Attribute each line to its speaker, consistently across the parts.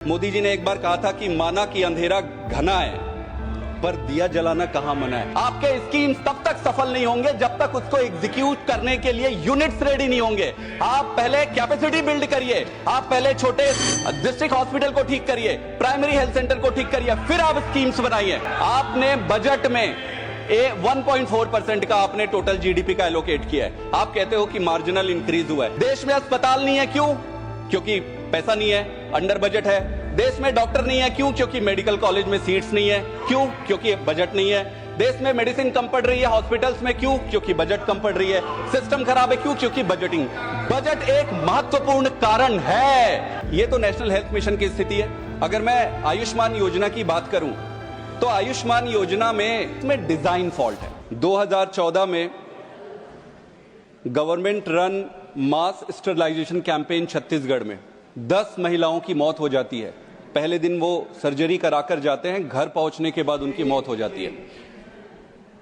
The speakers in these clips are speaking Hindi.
Speaker 1: मोदी जी ने एक बार कहा था कि माना कि अंधेरा घना है पर दिया जलाना कहां मना है। आपके स्कीम्स तब तक सफल नहीं होंगे जब तक उसको एग्जीक्यूट करने के लिए यूनिट्स रेडी नहीं होंगे। आप पहले कैपेसिटी बिल्ड करिए, आप पहले छोटे डिस्ट्रिक्ट हॉस्पिटल को ठीक करिए, प्राइमरी हेल्थ सेंटर को ठीक करिए, फिर आप स्कीम्स बनाइए। आपने बजट में 1.4% का आपने टोटल जीडीपी का एलोकेट किया है। आप कहते हो कि मार्जिनल इंक्रीज हुआ है। देश में अस्पताल नहीं है, क्यों? क्योंकि पैसा नहीं है, अंडर बजट है। देश में डॉक्टर नहीं है, क्यों? क्योंकि मेडिकल कॉलेज में सीट्स नहीं है, क्यों? क्योंकि बजट नहीं है। देश में मेडिसिन कम पड़ रही है हॉस्पिटल्स में, क्यों? क्योंकि बजट कम पड़ रही है। सिस्टम खराब है, क्यों? क्योंकि बजटिंग। बजट एक महत्वपूर्ण कारण है। ये तो नेशनल हेल्थ मिशन की स्थिति है। अगर मैं आयुष्मान योजना की बात करूं तो आयुष्मान योजना में डिजाइन फॉल्ट है। 2014 में गवर्नमेंट रन मास स्टरलाइजेशन कैंपेन छत्तीसगढ़ में 10 महिलाओं की मौत हो जाती है। पहले दिन वो सर्जरी कराकर जाते हैं, घर पहुंचने के बाद उनकी मौत हो जाती है।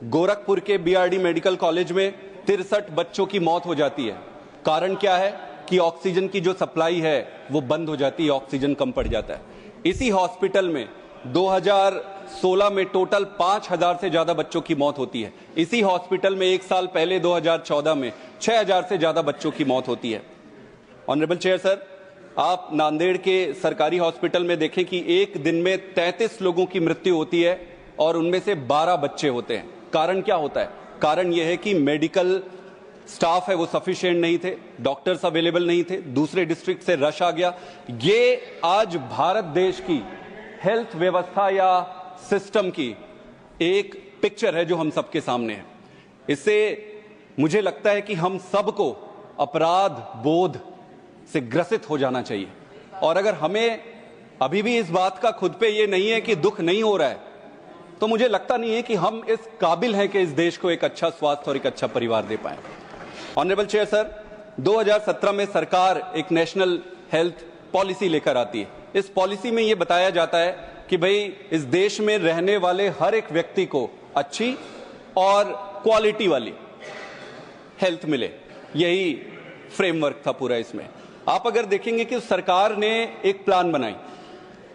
Speaker 1: गोरखपुर के बीआरडी मेडिकल कॉलेज में 63 बच्चों की मौत हो जाती है। कारण क्या है कि ऑक्सीजन की जो सप्लाई है वो बंद हो जाती है, ऑक्सीजन कम पड़ जाता है। इसी हॉस्पिटल में 2016 में टोटल 5000 से ज्यादा बच्चों की मौत होती है। इसी हॉस्पिटल में एक साल पहले 2014 में 6000 से ज्यादा बच्चों की मौत होती है। ऑनरेबल चेयर सर, आप नांदेड़ के सरकारी हॉस्पिटल में देखें कि एक दिन में 33 लोगों की मृत्यु होती है और उनमें से 12 बच्चे होते हैं। कारण क्या होता है? कारण यह है कि मेडिकल स्टाफ है वो सफिशिएंट नहीं थे, डॉक्टर्स अवेलेबल नहीं थे, दूसरे डिस्ट्रिक्ट से रश आ गया। ये आज भारत देश की हेल्थ व्यवस्था या सिस्टम की एक पिक्चर है जो हम सबके सामने है। इससे मुझे लगता है कि हम सबको अपराध बोध से ग्रसित हो जाना चाहिए। और अगर हमें अभी भी इस बात का खुद पे ये नहीं है कि दुख नहीं हो रहा है, तो मुझे लगता नहीं है कि हम इस काबिल हैं कि इस देश को एक अच्छा स्वास्थ्य और एक अच्छा परिवार दे पाए। ऑनरेबल चेयर सर, 2017 में सरकार एक नेशनल हेल्थ पॉलिसी लेकर आती है। इस पॉलिसी में यह बताया जाता है कि भाई इस देश में रहने वाले हर एक व्यक्ति को अच्छी और क्वालिटी वाली हेल्थ मिले। यही फ्रेमवर्क था पूरा। इसमें आप अगर देखेंगे कि सरकार ने एक प्लान बनाई।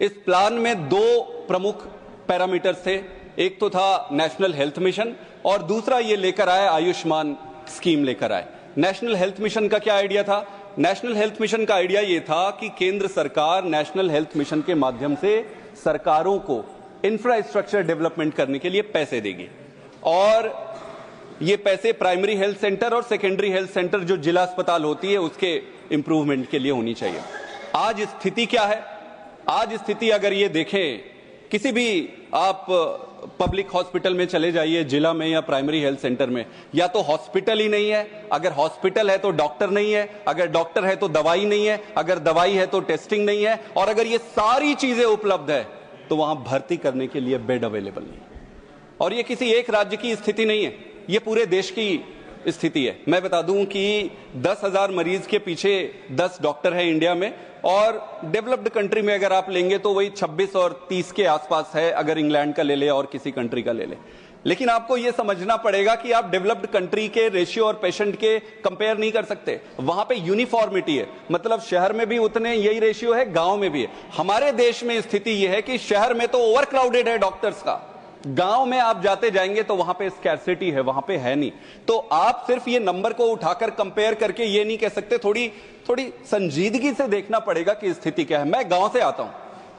Speaker 1: इस प्लान में 2 प्रमुख पैरामीटर्स थे। एक तो था नेशनल हेल्थ मिशन और दूसरा ये लेकर आए आयुष्मान स्कीम लेकर आए। नेशनल हेल्थ मिशन का क्या आइडिया था? नेशनल हेल्थ मिशन का आइडिया ये था कि केंद्र सरकार नेशनल हेल्थ मिशन के माध्यम से सरकारों को इंफ्रास्ट्रक्चर डेवलपमेंट करने के लिए पैसे देगी और ये पैसे प्राइमरी हेल्थ सेंटर और सेकेंडरी हेल्थ सेंटर जो जिला अस्पताल होती है उसके इंप्रूवमेंट के लिए होनी चाहिए। आज स्थिति क्या है? आज स्थिति अगर ये देखें, किसी भी आप पब्लिक हॉस्पिटल में चले जाइए, जिला में या प्राइमरी हेल्थ सेंटर में, या तो हॉस्पिटल ही नहीं है। अगर हॉस्पिटल है तो डॉक्टर नहीं है, अगर डॉक्टर है तो दवाई नहीं है, अगर दवाई है तो टेस्टिंग नहीं है, और अगर ये सारी चीजें उपलब्ध है तो वहां भर्ती करने के लिए बेड अवेलेबल नहीं है। और ये किसी एक राज्य की स्थिति नहीं है, ये पूरे देश की स्थिति है। मैं बता दूं कि 10,000 मरीज के पीछे 10 डॉक्टर है इंडिया में, और डेवलप्ड कंट्री में अगर आप लेंगे तो वही 26 और 30 के आसपास है, अगर इंग्लैंड का ले ले और किसी कंट्री का ले ले। लेकिन आपको यह समझना पड़ेगा कि आप डेवलप्ड कंट्री के रेशियो और पेशेंट के कंपेयर नहीं कर सकते। वहां पे यूनिफॉर्मिटी है, मतलब शहर में भी उतने यही रेशियो है, गांव में भी है। हमारे देश में स्थिति यह है कि शहर में तो ओवर क्राउडेड है डॉक्टर्स का, गांव में आप जाते जाएंगे तो वहां पे स्कैर्सिटी है, वहां पे है नहीं। तो आप सिर्फ ये नंबर को उठाकर कंपेयर करके ये नहीं कह सकते। थोड़ी संजीदगी से देखना पड़ेगा कि स्थिति क्या है। मैं गांव से आता हूं,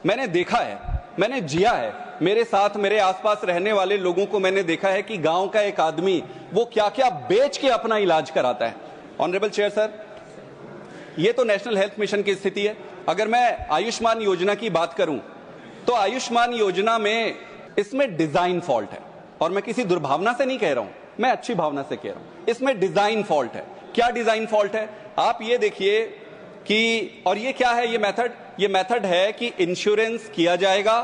Speaker 1: मैंने देखा है, मैंने जिया है। मेरे साथ मेरे आसपास रहने वाले लोगों को मैंने देखा है कि गांव का एक आदमी वो क्या क्या बेच के अपना इलाज कराता है। ऑनरेबल चेयर सर, ये तो नेशनल हेल्थ मिशन की स्थिति है। अगर मैं आयुष्मान योजना की बात करूं तो आयुष्मान योजना में इसमें डिजाइन फॉल्ट है, और मैं किसी दुर्भावना से नहीं कह रहा हूं, मैं अच्छी भावना से कह रहा हूं। इसमें डिजाइन फॉल्ट है। क्या डिजाइन फॉल्ट है? आप ये देखिए कि, और ये क्या है, ये मेथड है कि इंश्योरेंस किया जाएगा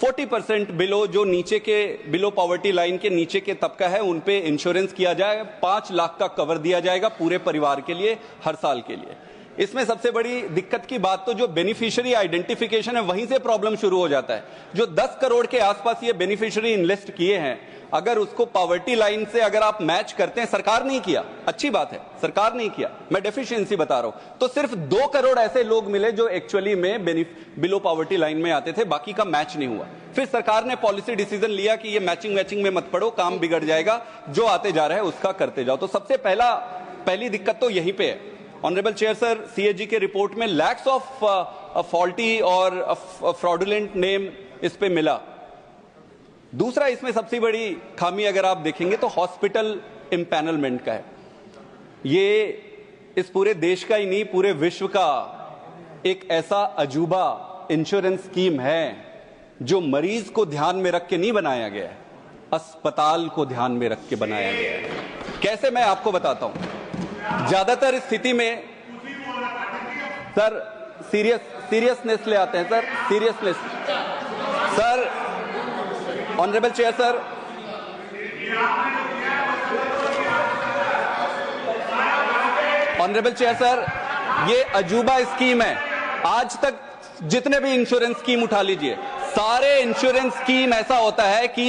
Speaker 1: 40% बिलो, जो नीचे के बिलो पॉवर्टी लाइन के नीचे के तबका है उन पे इंश्योरेंस किया जाएगा। 5 लाख का कवर दिया जाएगा पूरे परिवार के लिए हर साल के लिए। इसमें सबसे बड़ी दिक्कत की बात तो जो बेनिफिशियरी आइडेंटिफिकेशन है वहीं से प्रॉब्लम शुरू हो जाता है। जो 10 करोड़ के आसपास ये बेनिफिशियरी इनलिस्ट किए हैं, अगर उसको पॉवर्टी लाइन से अगर आप मैच करते हैं, सरकार नहीं किया, अच्छी बात है, सरकार नहीं किया, मैं डेफिशिएंसी बता रहा हूं, तो सिर्फ 2 करोड़ ऐसे लोग मिले जो एक्चुअली में बिलो पॉवर्टी लाइन में आते थे, बाकी का मैच नहीं हुआ। फिर सरकार ने पॉलिसी डिसीजन लिया कि ये मैचिंग में मत पड़ो, काम बिगड़ जाएगा, जो आते जा रहा है उसका करते जाओ। तो सबसे पहली दिक्कत तो यहीं पे है। ऑनरेबल चेयर सर, सीएजी के रिपोर्ट में लैक्स ऑफ फॉल्टी और फ्रॉडुलेंट नेम इस पे मिला। दूसरा इसमें सबसे बड़ी खामी अगर आप देखेंगे तो हॉस्पिटल इंपैनलमेंट का है। ये इस पूरे देश का ही नहीं, पूरे विश्व का एक ऐसा अजूबा इंश्योरेंस स्कीम है जो मरीज को ध्यान में रख के नहीं बनाया गया है, अस्पताल को ध्यान में रख के बनाया गया है। कैसे, मैं आपको बताता हूं। ज्यादातर स्थिति में सर सीरियसनेस ले आते हैं sir, seriousness sir. Honourable chair sir, honourable chair sir, ये अजूबा स्कीम है। आज तक जितने भी इंश्योरेंस स्कीम उठा लीजिए, सारे इंश्योरेंस स्कीम ऐसा होता है कि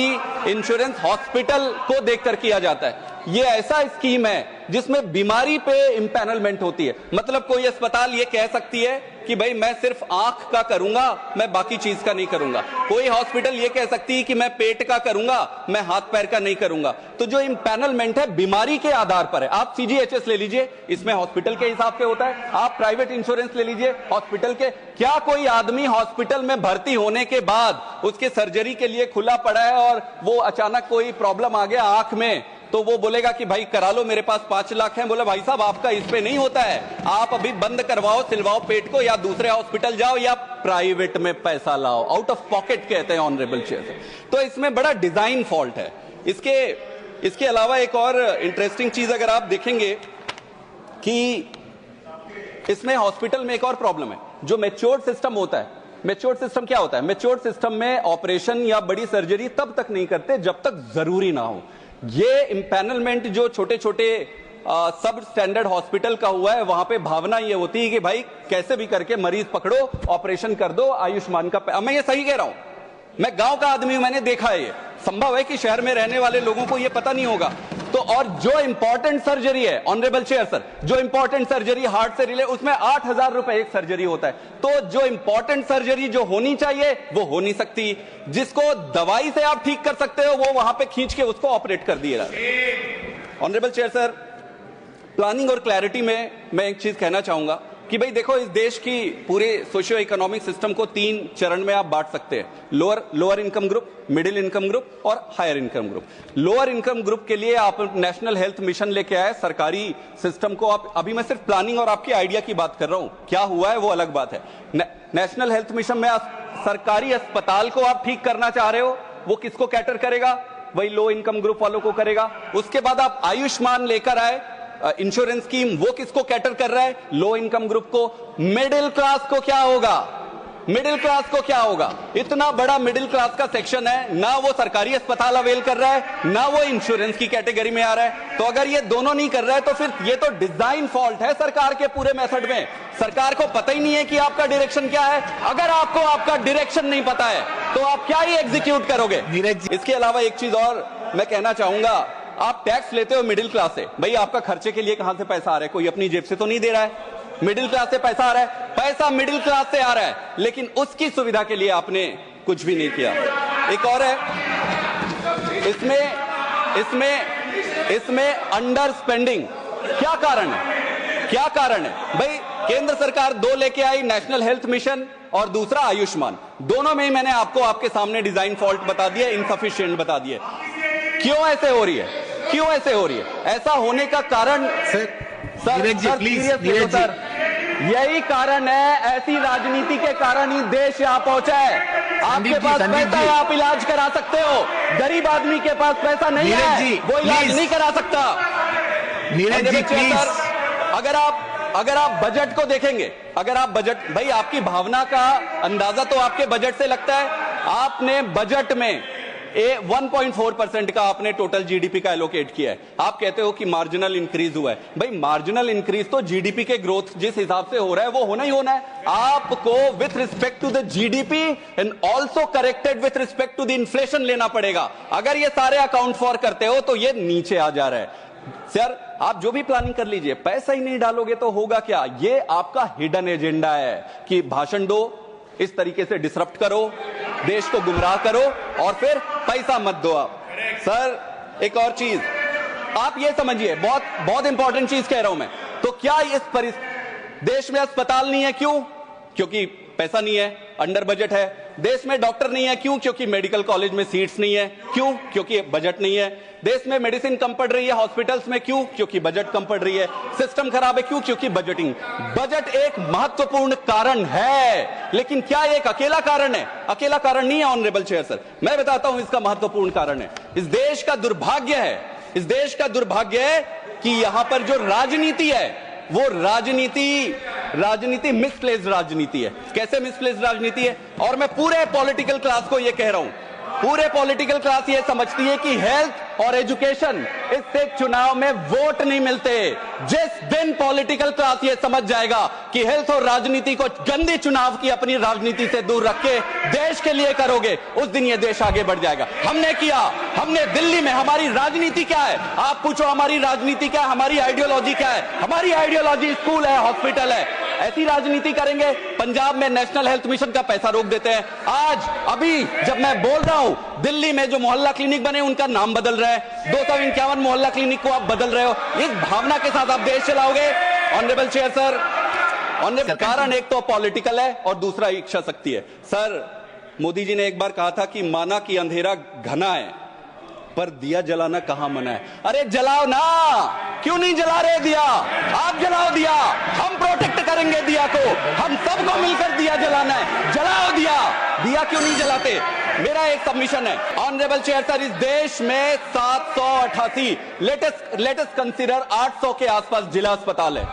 Speaker 1: इंश्योरेंस हॉस्पिटल को देखकर किया जाता है। ये ऐसा स्कीम है जिसमें बीमारी पे इंपैनलमेंट होती है। मतलब कोई अस्पताल ये कह सकती है कि भाई मैं सिर्फ आंख का करूंगा, मैं बाकी चीज का नहीं करूंगा। कोई हॉस्पिटल ये कह सकती है कि मैं पेट का करूंगा, मैं हाथ पैर का नहीं करूंगा। तो जो इंपैनलमेंट है बीमारी के आधार पर है। आप सीजीएचएस ले लीजिए, इसमें हॉस्पिटल के हिसाब से होता है। आप प्राइवेट इंश्योरेंस ले लीजिए, हॉस्पिटल के। क्या कोई आदमी हॉस्पिटल में भर्ती होने के बाद उसके सर्जरी के लिए खुला पड़ा है और वो अचानक कोई प्रॉब्लम आ गया आंख में, तो वो बोलेगा कि भाई करा लो, मेरे पास 5 लाख है। बोला भाई साहब आपका इस पे नहीं होता है, आप अभी बंद करवाओ, सिलवाओ पेट को, या दूसरे हॉस्पिटल जाओ या प्राइवेट में पैसा लाओ, आउट ऑफ पॉकेट कहते हैं ऑनरेबल चेयर। तो इसमें बड़ा डिजाइन फॉल्ट है। इसके अलावा एक और इंटरेस्टिंग चीज अगर आप देखेंगे कि इसमें हॉस्पिटल में एक और प्रॉब्लम है। जो मैच्योर्ड सिस्टम होता है, मैच्योर्ड सिस्टम क्या होता है? मैच्योर्ड सिस्टम में ऑपरेशन या बड़ी सर्जरी तब तक नहीं करते जब तक जरूरी ना हो। ये इंपैनलमेंट जो छोटे छोटे सब स्टैंडर्ड हॉस्पिटल का हुआ है, वहां पे भावना ये होती है कि भाई कैसे भी करके मरीज पकड़ो, ऑपरेशन कर दो, आयुष्मान का। मैं ये सही कह रहा हूं, मैं गांव का आदमी हूं, मैंने देखा है। ये संभव है कि शहर में रहने वाले लोगों को ये पता नहीं होगा। तो और जो इंपॉर्टेंट सर्जरी है ऑनरेबल चेयर सर, जो इंपॉर्टेंट सर्जरी हार्ट से रिलेटेड, उसमें 8,000 रुपए एक सर्जरी होता है। तो जो इंपॉर्टेंट सर्जरी जो होनी चाहिए वो हो नहीं सकती। जिसको दवाई से आप ठीक कर सकते हो वो वहां पे खींच के उसको ऑपरेट कर दिया। ऑनरेबल चेयर सर, प्लानिंग और क्लैरिटी में मैं एक चीज कहना चाहूंगा कि भाई देखो, इस देश की पूरे सोशियो इकोनॉमिक सिस्टम को 3 चरण में आप बांट सकते हैं। Lower income group, middle income group और higher income group. Lower income group के लिए आप नेशनल हेल्थ मिशन लेके आए, सरकारी सिस्टम को आप, अभी मैं सिर्फ प्लानिंग और आपकी आइडिया की बात कर रहा हूं, क्या हुआ है वो अलग बात है। नेशनल हेल्थ मिशन में सरकारी अस्पताल को आप ठीक करना चाह रहे हो, वो किसको कैटर करेगा? वही लो इनकम ग्रुप वालों को करेगा। उसके बाद आप आयुष्मान लेकर आए इंश्योरेंस स्कीम, वो किसको कैटर कर रहा है? लो इनकम ग्रुप को। मिडिल क्लास को क्या होगा? मिडिल क्लास को क्या होगा? इतना बड़ा मिडिल क्लास का सेक्शन है, ना वो सरकारी अस्पताल अवेल कर रहा है, ना वो इंश्योरेंस की कैटेगरी में आ रहा है। तो अगर ये दोनों नहीं कर रहा है तो फिर ये तो डिजाइन फॉल्ट है सरकार के पूरे मेथड में। सरकार को पता ही नहीं है कि आपका डायरेक्शन क्या है। अगर आपको आपका डायरेक्शन नहीं पता है तो आप क्या ही एग्जीक्यूट करोगे? इसके अलावा एक चीज और मैं कहना चाहूंगा, आप टैक्स लेते हो मिडिल क्लास से, भाई आपका खर्चे के लिए कहां से पैसा आ रहा है? कोई अपनी जेब से तो नहीं दे रहा है। मिडिल क्लास से पैसा आ रहा है, पैसा मिडिल क्लास से आ रहा है, लेकिन उसकी सुविधा के लिए आपने कुछ भी नहीं किया। एक और है, इसमें अंडर स्पेंडिंग। क्या कारण है? क्या कारण है भाई? केंद्र सरकार 2 लेके आई, नेशनल हेल्थ मिशन और दूसरा आयुष्मान। दोनों में ही मैंने आपको आपके सामने डिजाइन फॉल्ट बता दिया, इनसफिशिएंट बता दिए। क्यों ऐसे हो रही है? क्यों ऐसे हो रही है? ऐसा होने का कारण सर यही कारण है, ऐसी राजनीति के कारण ही देश यहाँ पहुंचा है। आपके पास पैसा है, आप इलाज करा सकते हो, गरीब आदमी के पास पैसा नहीं है, वो इलाज नहीं करा सकता। अगर आप बजट को देखेंगे, अगर आप बजट, भाई आपकी भावना का अंदाजा तो आपके बजट से लगता है। आपने बजट में 1.4% का आपने टोटल जीडीपी का एलोकेट किया है। आप कहते हो कि मार्जिनल इंक्रीज हुआ है। भाई मार्जिनल इंक्रीज तो जीडीपी के ग्रोथ जिस हिसाब से हो रहा है वो होना ही होना है। आपको with respect to the GDP and also corrected with respect to the inflation लेना पड़ेगा। अगर ये सारे अकाउंट फॉर करते हो तो ये नीचे आ जा रहा है। सर आप जो भी प्लानिंग कर लीजिए, पैसा ही नहीं डालोगे तो होगा क्या? ये आपका हिडन एजेंडा है कि भाषण दो, इस तरीके से डिसरप्ट करो, देश को गुमराह करो और फिर पैसा मत दो आप। सर एक और चीज आप ये समझिए, बहुत बहुत इंपॉर्टेंट चीज कह रहा हूं मैं। तो क्या इस देश में अस्पताल नहीं है? क्यों? क्योंकि पैसा नहीं है, अंडर बजट है। देश में डॉक्टर नहीं है, क्यों? क्योंकि मेडिकल कॉलेज में सीट्स नहीं है। क्यों? क्योंकि बजट नहीं है। देश में मेडिसिन कम पड़ रही है हॉस्पिटल्स में, क्यों? क्योंकि बजट कम पड़ रही है। सिस्टम खराब है, क्यों? क्योंकि बजटिंग। बजट एक महत्वपूर्ण कारण है, लेकिन क्या एक अकेला कारण है? अकेला कारण नहीं है ऑनरेबल चेयर सर। मैं बताता हूं इसका महत्वपूर्ण कारण है। इस देश का दुर्भाग्य है, इस देश का दुर्भाग्य है कि यहां पर जो राजनीति है वो राजनीति मिसप्लेस्ड राजनीति है। कैसे मिसप्लेस्ड राजनीति है? और मैं पूरे पॉलिटिकल क्लास को ये कह रहा हूं, पूरे पॉलिटिकल क्लास ये समझती है कि हेल्थ और एजुकेशन, इससे चुनाव में वोट नहीं मिलते। जिस दिन पॉलिटिकल क्लास ये समझ जाएगा कि हेल्थ और राजनीति को गंदे चुनाव की अपनी राजनीति से दूर रख के देश के लिए करोगे, उस दिन ये देश आगे बढ़ जाएगा। हमने किया, हमने दिल्ली में, हमारी राजनीति क्या है? आप पूछो हमारी राजनीति क्या है, हमारी आइडियोलॉजी क्या है? हमारी आइडियोलॉजी स्कूल है, हॉस्पिटल है। ऐसी राजनीति करेंगे? पंजाब में नेशनल हेल्थ मिशन का पैसा रोक देते हैं। आज अभी जब मैं बोल रहा हूं, दिल्ली में जो मोहल्ला क्लिनिक बने उनका नाम बदल रहा है। 251 मोहल्ला क्लिनिक को आप बदल रहे हो। इस भावना के साथ आप देश चलाओगे? ऑनरेबल चेयर सर, ऑनरेबल कारण एक तो पॉलिटिकल है और दूसरा इच्छा शक्ति है। सर मोदी जी ने एक बार कहा था कि माना कि अंधेरा घना है पर दिया जलाना कहां मना है। अरे जलाओ ना, क्यों नहीं जला रहे दिया? आप जलाओ दिया, हम प्रोटेक्ट करेंगे दिया को। हम सबको मिलकर दिया जलाना है, जलाओ दिया। दिया क्यों नहीं जलाते? मेरा एक सबमिशन है ऑनरेबल चेयर सर, इस देश में 788 लेटेस्ट कंसीडर 800 के आसपास जिला अस्पताल है।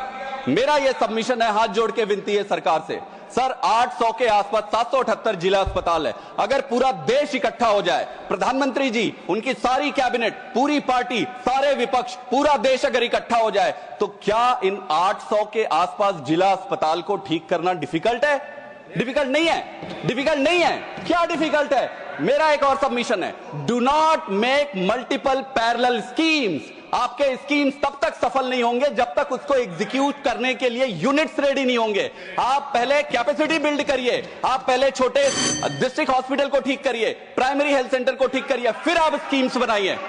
Speaker 1: मेरा यह सबमिशन है, हाथ जोड़ के विनती है सरकार से, सर 800 के आसपास 778 जिला अस्पताल है। अगर पूरा देश इकट्ठा हो जाए, प्रधानमंत्री जी, उनकी सारी कैबिनेट, पूरी पार्टी, सारे विपक्ष, पूरा देश अगर इकट्ठा हो जाए, तो क्या इन 800 के आसपास जिला अस्पताल को ठीक करना डिफिकल्ट है? डिफिकल्ट नहीं है, डिफिकल्ट नहीं है। क्या डिफिकल्ट है? मेरा एक और सबमिशन है, do not make multiple parallel schemes. आपके स्कीम्स तब तक सफल नहीं होंगे जब तक उसको एग्जीक्यूट करने के लिए यूनिट्स रेडी नहीं होंगे। आप पहले कैपेसिटी बिल्ड करिए, आप पहले छोटे डिस्ट्रिक्ट हॉस्पिटल को ठीक करिए, प्राइमरी हेल्थ सेंटर को ठीक करिए, फिर आप स्कीम्स बनाइए।